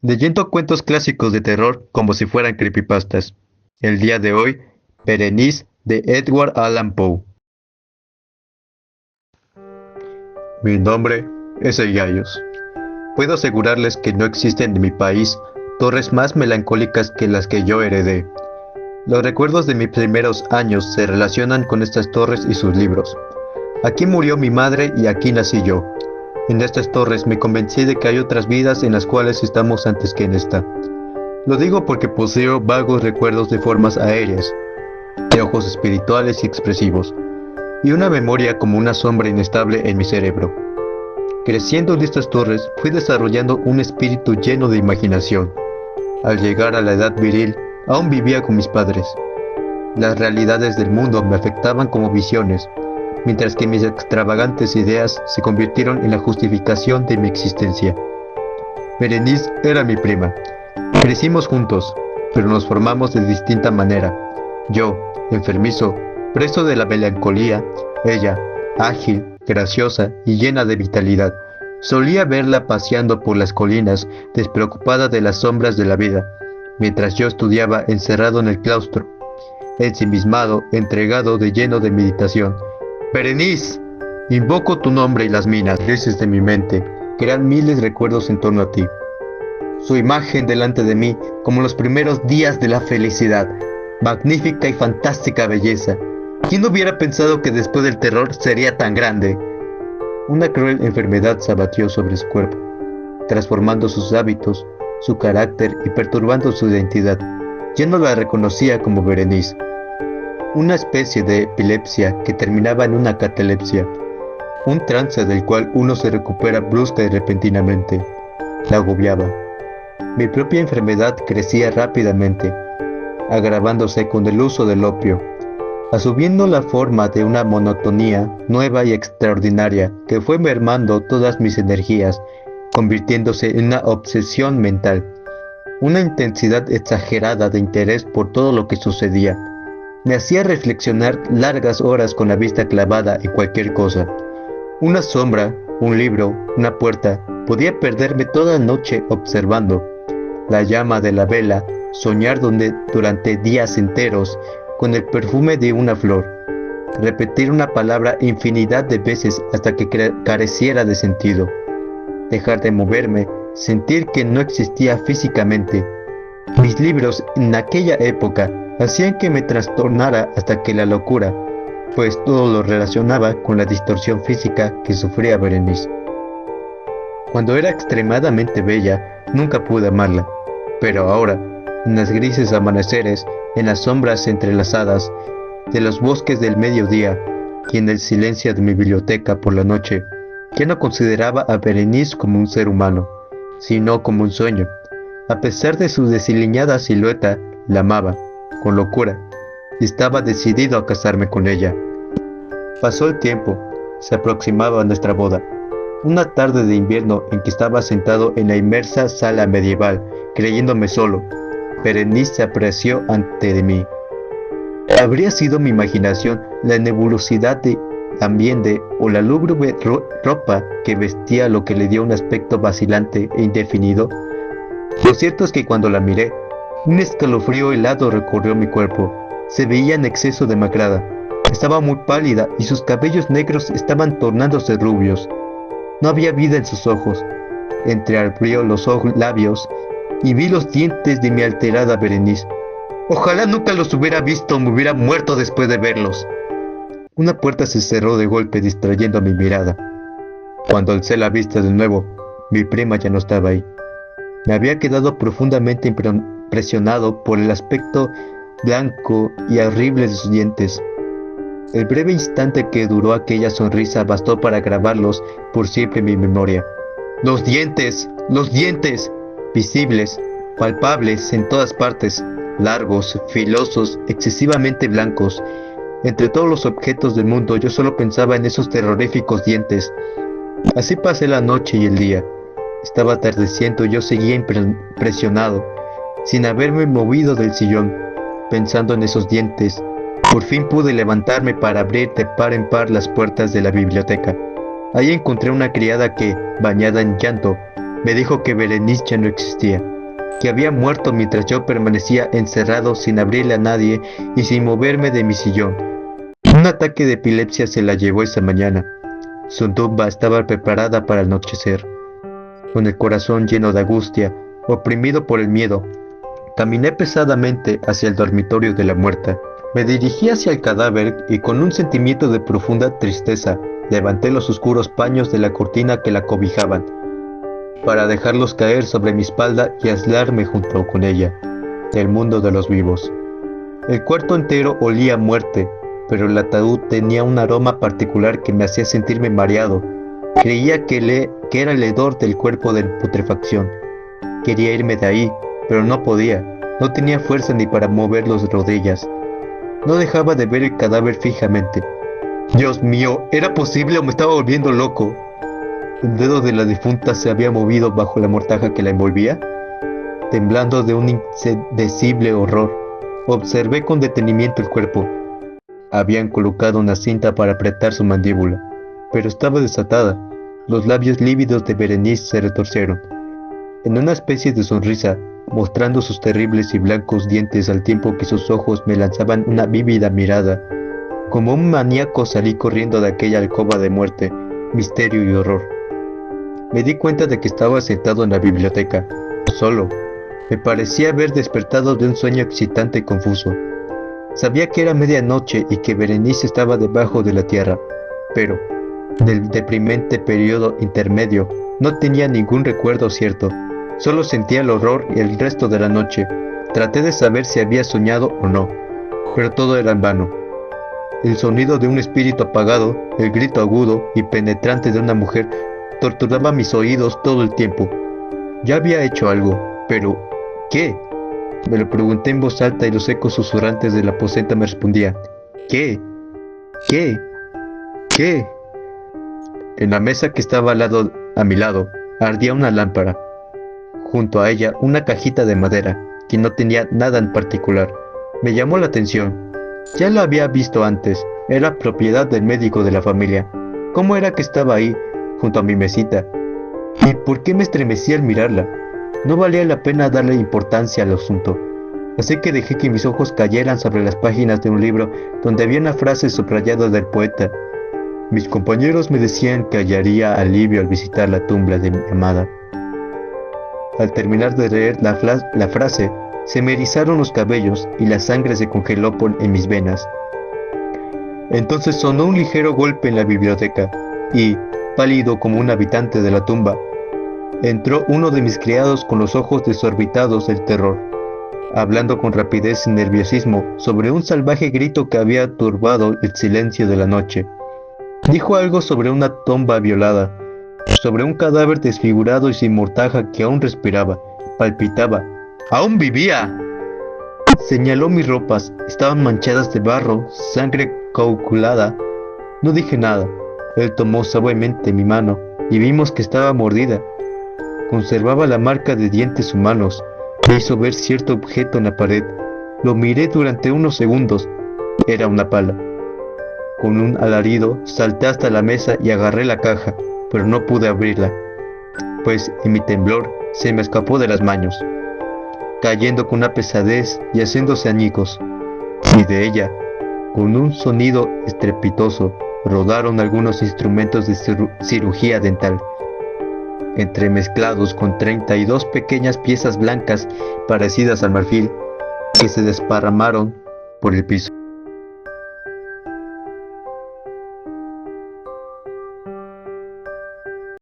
leyendo cuentos clásicos de terror como si fueran creepypastas. El día de hoy, Berenice de Edgar Allan Poe. Mi nombre es Eyayos. Puedo asegurarles que no existen en mi país torres más melancólicas que las que yo heredé. Los recuerdos de mis primeros años se relacionan con estas torres y sus libros. Aquí murió mi madre y aquí nací yo. En estas torres me convencí de que hay otras vidas en las cuales estamos antes que en esta. Lo digo porque poseo vagos recuerdos de formas aéreas, de ojos espirituales y expresivos, y una memoria como una sombra inestable en mi cerebro. Creciendo en estas torres, fui desarrollando un espíritu lleno de imaginación. Al llegar a la edad viril, aún vivía con mis padres. Las realidades del mundo me afectaban como visiones, mientras que mis extravagantes ideas se convirtieron en la justificación de mi existencia. Berenice era mi prima. Crecimos juntos, pero nos formamos de distinta manera. Yo, enfermizo, preso de la melancolía; ella, ágil, graciosa y llena de vitalidad. Solía verla paseando por las colinas, despreocupada de las sombras de la vida, mientras yo estudiaba encerrado en el claustro, ensimismado, entregado de lleno de meditación. Berenice, invoco tu nombre y las minas de mi mente crean miles de recuerdos en torno a ti. Su imagen delante de mí como los primeros días de la felicidad, magnífica y fantástica belleza. ¿Quién hubiera pensado que después del terror sería tan grande? Una cruel enfermedad se abatió sobre su cuerpo, transformando sus hábitos, su carácter y perturbando su identidad. Ya no la reconocía como Berenice. Una especie de epilepsia que terminaba en una catalepsia, un trance del cual uno se recupera brusca y repentinamente. La agobiaba. Mi propia enfermedad crecía rápidamente, agravándose con el uso del opio, asumiendo la forma de una monotonía nueva y extraordinaria que fue mermando todas mis energías, convirtiéndose en una obsesión mental, una intensidad exagerada de interés por todo lo que sucedía. Me hacía reflexionar largas horas con la vista clavada en cualquier cosa. Una sombra, un libro, una puerta. Podía perderme toda la noche observando la llama de la vela, soñar durante días enteros con el perfume de una flor, repetir una palabra infinidad de veces hasta que careciera de sentido, dejar de moverme, sentir que no existía físicamente. Mis libros en aquella época hacían que me trastornara hasta que la locura, pues todo lo relacionaba con la distorsión física que sufría Berenice. Cuando era extremadamente bella, nunca pude amarla, pero ahora, en los grises amaneceres, en las sombras entrelazadas de los bosques del mediodía y en el silencio de mi biblioteca por la noche, ya no consideraba a Berenice como un ser humano, sino como un sueño. A pesar de su desaliñada silueta, la amaba, con locura, y estaba decidido a casarme con ella. Pasó el tiempo, se aproximaba nuestra boda. Una tarde de invierno en que estaba sentado en la inmensa sala medieval, creyéndome solo, Berenice se apareció ante de mí. ¿Habría sido mi imaginación, la nebulosidad del ambiente o la lúgubre ropa que vestía lo que le dio un aspecto vacilante e indefinido? Lo cierto es que cuando la miré, un escalofrío helado recorrió mi cuerpo. Se veía en exceso demacrada. Estaba muy pálida y sus cabellos negros estaban tornándose rubios. No había vida en sus ojos. Entreabrió los labios y vi los dientes de mi alterada Berenice. Ojalá nunca los hubiera visto o me hubiera muerto después de verlos. Una puerta se cerró de golpe distrayendo mi mirada. Cuando alcé la vista de nuevo, mi prima ya no estaba ahí. Me había quedado profundamente impresionado por el aspecto blanco y horrible de sus dientes. El breve instante que duró aquella sonrisa bastó para grabarlos por siempre en mi memoria. Los dientes, visibles, palpables en todas partes, largos, filosos, excesivamente blancos. Entre todos los objetos del mundo yo solo pensaba en esos terroríficos dientes. Así pasé la noche y el día. Estaba atardeciendo y yo seguía impresionado, sin haberme movido del sillón, pensando en esos dientes. Por fin pude levantarme para abrir de par en par las puertas de la biblioteca. Ahí encontré una criada que, bañada en llanto, me dijo que Berenice ya no existía. que había muerto mientras yo permanecía encerrado sin abrirle a nadie y sin moverme de mi sillón. Un ataque de epilepsia se la llevó esa mañana. Su tumba estaba preparada para el anochecer. Con el corazón lleno de angustia, oprimido por el miedo, caminé pesadamente hacia el dormitorio de la muerta. Me dirigí hacia el cadáver y con un sentimiento de profunda tristeza, levanté los oscuros paños de la cortina que la cobijaban, para dejarlos caer sobre mi espalda y aislarme junto con ella, del mundo de los vivos. El cuarto entero olía a muerte, pero el ataúd tenía un aroma particular que me hacía sentirme mareado. Creía que era el hedor del cuerpo de putrefacción. Quería irme de ahí, pero no podía. No tenía fuerza ni para mover las rodillas. No dejaba de ver el cadáver fijamente. Dios mío, ¿era posible o me estaba volviendo loco? El dedo de la difunta se había movido bajo la mortaja que la envolvía. Temblando de un indecible horror, observé con detenimiento el cuerpo. Habían colocado una cinta para apretar su mandíbula, pero estaba desatada. Los labios lívidos de Berenice se retorcieron, en una especie de sonrisa, mostrando sus terribles y blancos dientes al tiempo que sus ojos me lanzaban una vívida mirada. Como un maníaco salí corriendo de aquella alcoba de muerte, misterio y horror. Me di cuenta de que estaba sentado en la biblioteca, solo. Me parecía haber despertado de un sueño excitante y confuso. Sabía que era medianoche y que Berenice estaba debajo de la tierra, pero del deprimente periodo intermedio no tenía ningún recuerdo cierto. Solo sentía el horror y el resto de la noche. Traté de saber si había soñado o no, pero todo era en vano. El sonido de un espíritu apagado, el grito agudo y penetrante de una mujer, torturaba mis oídos todo el tiempo. Ya había hecho algo, pero ¿qué? Me lo pregunté en voz alta y los ecos susurrantes del aposento me respondían: ¿qué? ¿Qué? ¿Qué? En la mesa que estaba a mi lado, ardía una lámpara. Junto a ella, una cajita de madera, que no tenía nada en particular. Me llamó la atención. Ya la había visto antes, era propiedad del médico de la familia. ¿Cómo era que estaba ahí, junto a mi mesita? ¿Y por qué me estremecí al mirarla? No valía la pena darle importancia al asunto. Así que dejé que mis ojos cayeran sobre las páginas de un libro donde había una frase subrayada del poeta. Mis compañeros me decían que hallaría alivio al visitar la tumba de mi amada. Al terminar de leer la frase, se me erizaron los cabellos y la sangre se congeló en mis venas. Entonces sonó un ligero golpe en la biblioteca y, pálido como un habitante de la tumba, entró uno de mis criados con los ojos desorbitados del terror, hablando con rapidez y nerviosismo sobre un salvaje grito que había turbado el silencio de la noche. Dijo algo sobre una tumba violada, sobre un cadáver desfigurado y sin mortaja que aún respiraba, palpitaba. ¡Aún vivía! Señaló mis ropas, estaban manchadas de barro, sangre coagulada. No dije nada. Él tomó suavemente mi mano y vimos que estaba mordida. Conservaba la marca de dientes humanos. Me hizo ver cierto objeto en la pared. Lo miré durante unos segundos. Era una pala. Con un alarido salté hasta la mesa y agarré la caja, pero no pude abrirla, pues en mi temblor se me escapó de las manos, cayendo con una pesadez y haciéndose añicos. Y de ella, con un sonido estrepitoso, rodaron algunos instrumentos de cirugía dental, entremezclados con 32 pequeñas piezas blancas parecidas al marfil, que se desparramaron por el piso.